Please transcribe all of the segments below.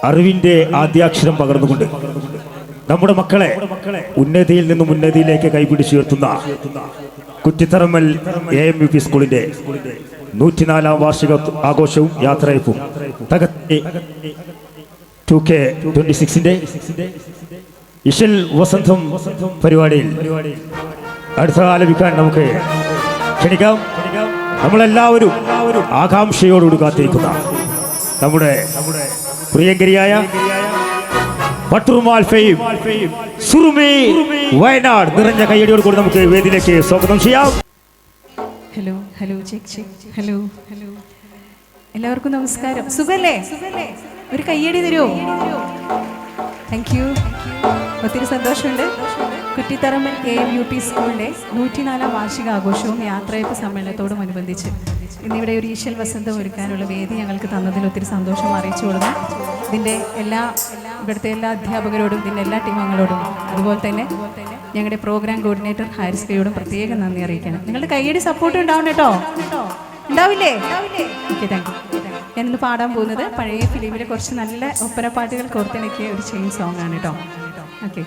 അറിവിന്റെ ആദ്യാക്ഷരം പകർന്നുകൊണ്ട് നമ്മുടെ മക്കളെ ഉന്നതിയിൽ നിന്നും ഉന്നതിയിലേക്ക് കൈപിടിച്ചുയർത്തുന്ന കുറ്റിത്തറമ്മൽ AMUP സ്കൂളിന്റെ 104ാം വാർഷിക ആഘോഷവും യാത്രയപ്പും 2K26ന്റെ ഇശൽ വസന്തം പരിപാടിയിൽ അടുത്ത ആലപിക്കാൻ നമുക്ക് ക്ഷണിക്കാം. നമ്മളെല്ലാവരും ആകാംക്ഷയോടുകൂടി കാത്തിരിക്കുന്ന നമ്മുടെ പ്രിയങ്കരിയായ പട്ടുറുമാൽ ഫെയിം സുറുമി വയനാട് നിറഞ്ഞ കയ്യടിയോട് കൂടി നമുക്ക് വേദിയിലേക്ക് സ്വാഗതം ചെയ്യാം. Hello hello check check hello hello എല്ലാവർക്കും നമസ്കാരം. സുഖല്ലേ? ഒരു കയ്യടി തരുമോ? Thank you. ഒത്തിരി സന്തോഷമുണ്ട്. കുറ്റിത്തറമ്മൽ AMUP സ്കൂളിൻ്റെ 104ാം വാർഷികാഘോഷവും യാത്രയപ്പ് സമ്മേളനത്തോടും അനുബന്ധിച്ച് ഇന്നിവിടെ ഒരു ഈശൽ വസന്തം ഒരുക്കാനുള്ള വേദി ഞങ്ങൾക്ക് തന്നതിൽ ഒത്തിരി സന്തോഷം അറിയിച്ചു കൊടുക്കുന്നു. ഇതിൻ്റെ ഇവിടുത്തെ എല്ലാ അധ്യാപകരോടും ഇതിൻ്റെ എല്ലാ ടീമംഗങ്ങളോടും അതുപോലെ തന്നെ ഞങ്ങളുടെ പ്രോഗ്രാം കോർഡിനേറ്റർ ഹാരിസ്കയോടും പ്രത്യേകം നന്ദി അറിയിക്കണം. നിങ്ങളുടെ കയ്യടി സപ്പോർട്ട് ഉണ്ടാവണം കേട്ടോ. ഉണ്ടാവില്ലേ? Okay, thank you. ഞാനിന്ന് പാടാൻ പോകുന്നത് പഴയ ഫിലിമിലെ കുറച്ച് നല്ല ഒപ്പന പാട്ടുകൾ കോർത്തിണക്കിയ ഒരു ചെയിൻ സോങ് ആണ് കേട്ടോ. ഓക്കെ.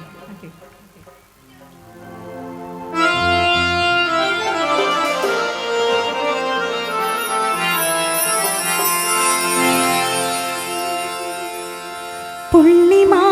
പുള്ളിമാ